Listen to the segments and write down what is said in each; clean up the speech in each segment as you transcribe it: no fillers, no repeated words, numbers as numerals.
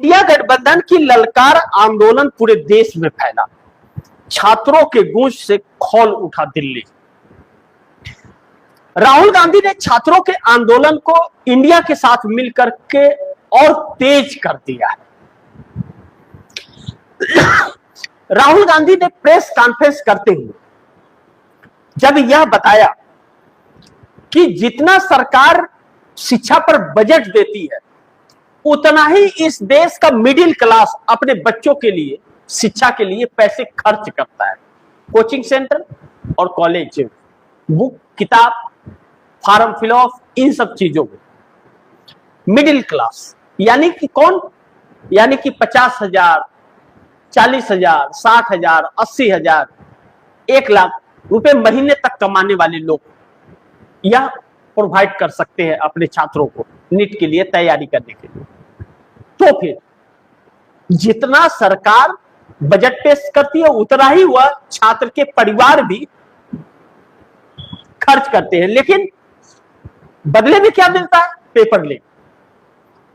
India गठबंधन की ललकार आंदोलन पूरे देश में फैला। छात्रों के गूंज से खौल उठा दिल्ली। राहुल गांधी ने छात्रों के आंदोलन को इंडिया के साथ मिलकर के और तेज कर दिया है। राहुल गांधी ने प्रेस कॉन्फ्रेंस करते हुए जब यह बताया कि जितना सरकार शिक्षा पर बजट देती है उतना ही इस देश का मिडिल क्लास अपने बच्चों के लिए शिक्षा के लिए पैसे खर्च करता है। कोचिंग सेंटर और कॉलेज, बुक, किताब, फॉर्म फिलअप, इन सब चीजों में मिडिल क्लास यानी कि कौन, यानी कि 50,000, 40,000, 60,000, 80,000, 1,00,000 रुपए महीने तक कमाने वाले लोग यह प्रोवाइड कर सकते हैं अपने छात्रों को नीट के लिए तैयारी करने के लिए। तो फिर जितना सरकार बजट पेश करती है उतना ही वह छात्र के परिवार भी खर्च करते हैं, लेकिन बदले में क्या मिलता है? पेपर ले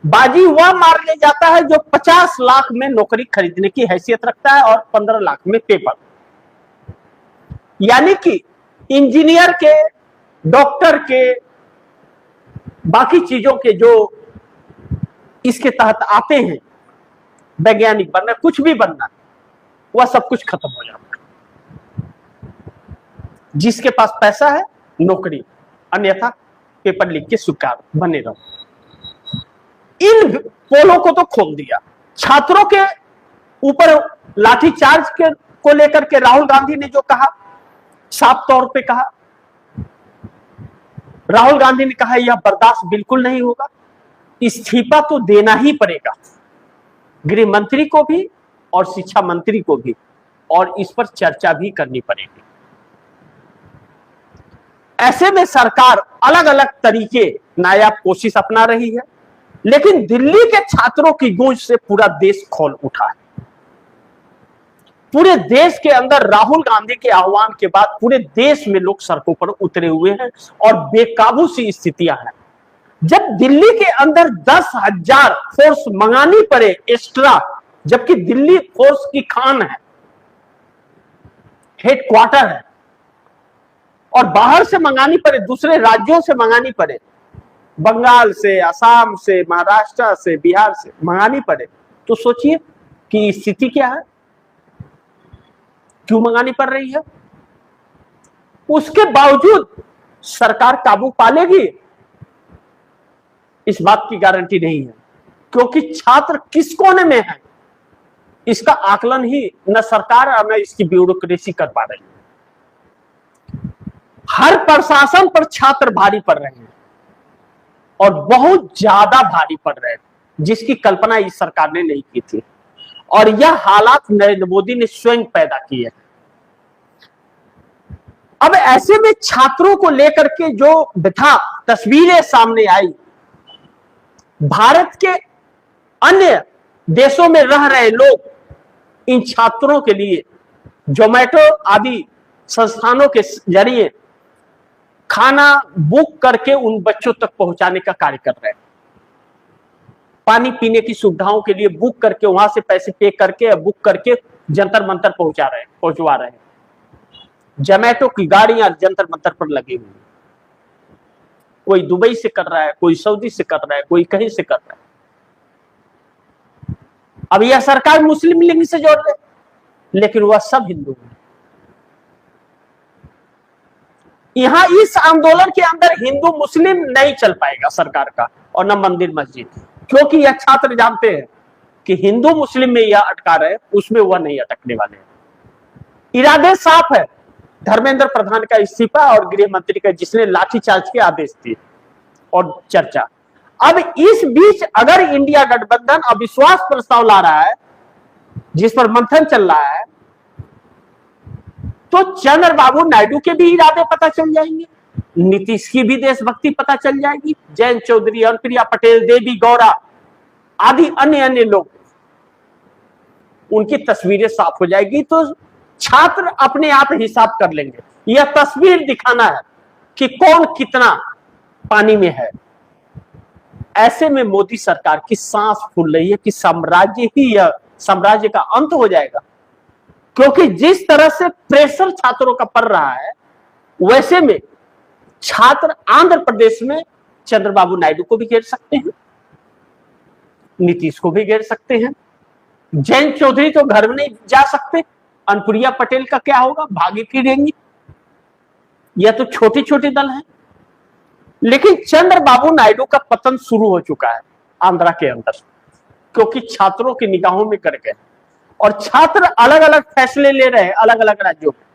बाजी वह मार ले जाता है जो 50 लाख में नौकरी खरीदने की हैसियत रखता है और 15 लाख में पेपर। यानी कि इंजीनियर के, डॉक्टर के, बाकी चीजों के जो इसके तहत आते हैं, वैज्ञानिक बनना, कुछ भी बनना, वह सब कुछ खत्म हो जाता है। जिसके पास पैसा है नौकरी, अन्यथा पेपर लीक के शिकार बने रहो। इन पोलों को तो खोल दिया। छात्रों के ऊपर लाठीचार्ज को लेकर के राहुल गांधी ने जो कहा, साफ तौर पे कहा, राहुल गांधी ने कहा यह बर्दाश्त बिल्कुल नहीं होगा, इस्तीफा तो देना ही पड़ेगा, गृह मंत्री को भी और शिक्षा मंत्री को भी, और इस पर चर्चा भी करनी पड़ेगी। ऐसे में सरकार अलग अलग तरीके नायाब कोशिश अपना रही है, लेकिन दिल्ली के छात्रों की गूंज से पूरा देश खौल उठा है। पूरे देश के अंदर राहुल गांधी के आह्वान के बाद पूरे देश में लोग सड़कों पर उतरे हुए हैं और बेकाबू सी स्थितियां हैं। जब दिल्ली के अंदर 10,000 फोर्स मंगानी पड़े एक्स्ट्रा, जबकि दिल्ली फोर्स की खान है, हेडक्वार्टर है, और बाहर से मंगानी पड़े, दूसरे राज्यों से मंगानी पड़े, बंगाल से, असम से, महाराष्ट्र से, बिहार से मंगानी पड़े, तो सोचिए कि स्थिति क्या है, क्यों मंगानी पड़ रही है। उसके बावजूद सरकार काबू पा लेगी, इस बात की गारंटी नहीं है, क्योंकि छात्र किस कोने में है इसका आकलन ही न सरकार और न इसकी ब्यूरोक्रेसी कर पा रही है। हर प्रशासन पर छात्र भारी पड़ रहे हैं और बहुत ज्यादा भारी पड़ रहे हैं, जिसकी कल्पना इस सरकार ने नहीं की थी, और यह हालात नरेंद्र मोदी ने स्वयं पैदा किए हैं। अब ऐसे में छात्रों को लेकर के जो व्यथा तस्वीरें सामने आई, भारत के अन्य देशों में रह रहे लोग इन छात्रों के लिए जोमेटो आदि संस्थानों के जरिए खाना बुक करके उन बच्चों तक पहुंचाने का कार्य कर रहे हैं। पानी पीने की सुविधाओं के लिए बुक करके, वहां से पैसे पे करके बुक करके जंतर मंतर पहुंचवा रहे हैं। जोमेटो की गाड़ियां जंतर मंतर पर लगी हुई, कोई दुबई से कर रहा है, कोई सऊदी से कर रहा है, कोई कहीं से कर रहा है। अब यह सरकार मुस्लिम लीग से जोड़ रहे, लेकिन वह सब हिंदू हैं। यहां इस आंदोलन के अंदर हिंदू मुस्लिम नहीं चल पाएगा सरकार का, और न मंदिर मस्जिद, क्योंकि यह छात्र जानते हैं कि हिंदू मुस्लिम में यह अटका रहे, उसमें वह नहीं अटकने वाले हैं। इरादे साफ है, धर्मेंद्र प्रधान का इस्तीफा और गृह मंत्री का, जिसने लाठीचार्ज के आदेश दिए, और चर्चा। अब इस बीच अगर इंडिया गठबंधन अविश्वास प्रस्ताव ला रहा है, जिस पर मंथन चल रहा है, तो चंद्रबाबू नायडू के भी इरादे पता चल जाएंगे, नीतीश की भी देशभक्ति पता चल जाएगी, जयंत चौधरी, अनुप्रिया पटेल, देवी गौड़ा आदि अन्य लोग, उनकी तस्वीरें साफ हो जाएगी। तो छात्र अपने आप हिसाब कर लेंगे। यह तस्वीर दिखाना है कि कौन कितना पानी में है। ऐसे में मोदी सरकार की सांस फूल रही है कि साम्राज्य का अंत हो जाएगा, क्योंकि जिस तरह से प्रेशर छात्रों का पड़ रहा है, वैसे में छात्र आंध्र प्रदेश में चंद्रबाबू नायडू को भी घेर सकते हैं, नीतीश को भी घेर सकते हैं, जयंत चौधरी तो घर में नहीं जा सकते, अनुप्रिया पटेल का क्या होगा, भाग्य की रहेंगी। यह तो छोटे छोटे दल हैं, लेकिन चंद्रबाबू नायडू का पतन शुरू हो चुका है आंध्रा के अंदर, क्योंकि छात्रों की निगाहों में कर गए और छात्र अलग अलग फैसले ले रहे हैं अलग अलग राज्यों में।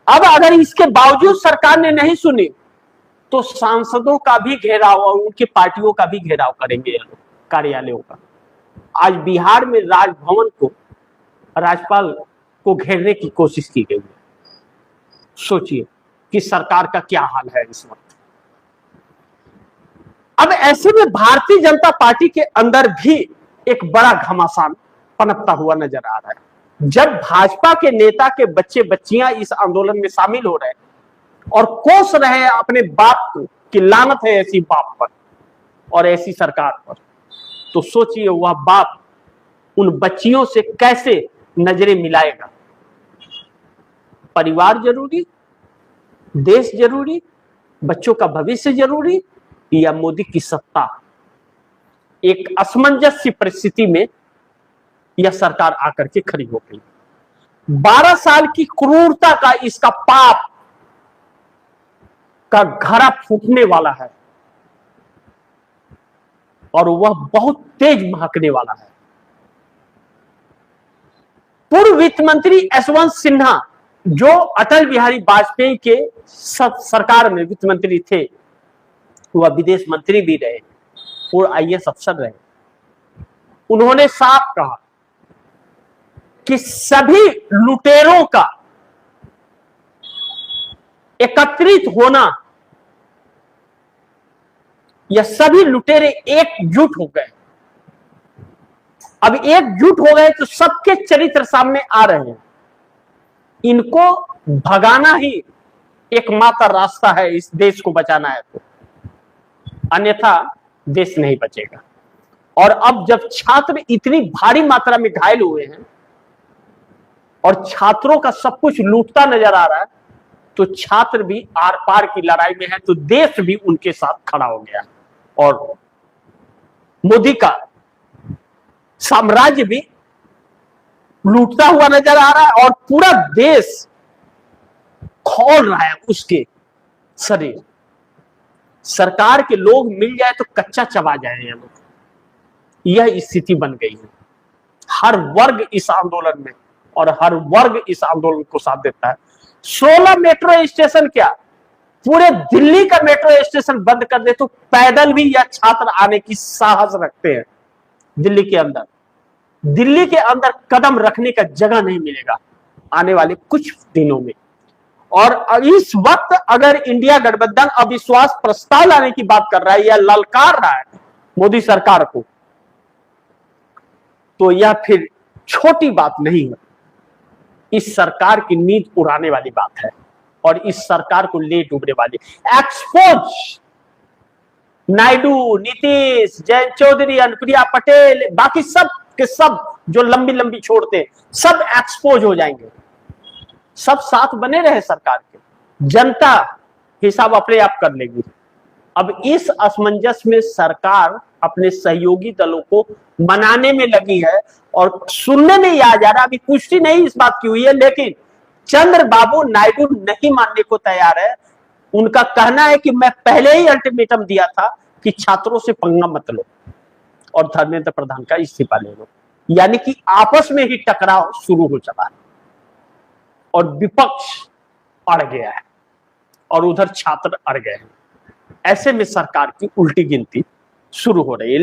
अब अगर इसके बावजूद सरकार ने नहीं सुनी तो सांसदों का भी घेराव और उनकी पार्टियों का भी घेराव करेंगे ये लोग, कार्यालयों का। आज बिहार में राजभवन को, राज्यपाल को घेरने की कोशिश की गई है। सोचिए कि सरकार का क्या हाल है इस वक्त। अब ऐसे में भारतीय जनता पार्टी के अंदर भी एक बड़ा घमासान पनपता हुआ नजर आ रहा है। जब भाजपा के नेता के बच्चे बच्चियां इस आंदोलन में शामिल हो रहे हैं और कोस रहे हैं अपने बाप को कि लानत है ऐसी बाप पर और ऐसी सरकार पर, तो सोचिए वह बाप उन बच्चियों से कैसे नजरें मिलाएगा। परिवार जरूरी, देश जरूरी, बच्चों का भविष्य जरूरी, या मोदी की सत्ता। एक असमंजस सी परिस्थिति में यह सरकार आकर के खड़ी हो गई। 12 साल की क्रूरता का इसका पाप का घड़ा फूटने वाला है और वह बहुत तेज महकने वाला है। पूर्व वित्त मंत्री यशवंत सिन्हा, जो अटल बिहारी वाजपेयी के सरकार में वित्त मंत्री थे, वह विदेश मंत्री भी रहे और आईएएस अफसर रहे, उन्होंने साफ कहा कि सभी लुटेरों का एकत्रित होना, यह सभी लुटेरे एकजुट हो गए। अब एकजुट हो गए तो सबके चरित्र सामने आ रहे हैं। इनको भगाना ही एकमात्र रास्ता है इस देश को बचाना है, तो अन्यथा देश नहीं बचेगा। और अब जब छात्र इतनी भारी मात्रा में घायल हुए हैं और छात्रों का सब कुछ लूटता नजर आ रहा है, तो छात्र भी आर पार की लड़ाई में है, तो देश भी उनके साथ खड़ा हो गया और मोदी का साम्राज्य भी लूटता हुआ नजर आ रहा है और पूरा देश खोल रहा है उसके शरीर। सरकार के लोग मिल जाए तो कच्चा चबा जाए ये लोग, यह स्थिति बन गई है। हर वर्ग इस आंदोलन में और हर वर्ग इस आंदोलन को साथ देता है। 16 मेट्रो स्टेशन क्या, पूरे दिल्ली का मेट्रो स्टेशन बंद कर दे तो पैदल भी यह छात्र आने की साहस रखते हैं। दिल्ली के अंदर कदम रखने का जगह नहीं मिलेगा आने वाले कुछ दिनों में। और इस वक्त अगर इंडिया गठबंधन अविश्वास प्रस्ताव लाने की बात कर रहा है या ललकार रहा है मोदी सरकार को, तो यह फिर छोटी बात नहीं है। इस सरकार की नींद उड़ाने वाली बात है और इस सरकार को ले डूबने वाली। एक्सपोज नायडू, नीतीश, जयंत चौधरी, अनुप्रिया पटेल, बाकी सब के सब जो लंबी लंबी छोड़ते, सब एक्सपोज हो जाएंगे। सब साथ बने रहे सरकार के, जनता हिसाब अपने आप कर लेगी। अब इस असमंजस में सरकार अपने सहयोगी दलों को मनाने में लगी है और सुनने में ही आ जा रहा, अभी पुष्टि नहीं इस बात की हुई है, लेकिन चंद्रबाबू नायडू नहीं मानने को तैयार है। उनका कहना है कि मैं पहले ही अल्टीमेटम दिया था कि छात्रों से पंगा मत लो और धर्मेंद्र प्रधान का इस्तीफा ले लो। यानी कि आपस में ही टकराव शुरू हो चला है और विपक्ष अड़ गया है और उधर छात्र अड़ गए हैं। ऐसे में सरकार की उल्टी गिनती शुरू हो रही है।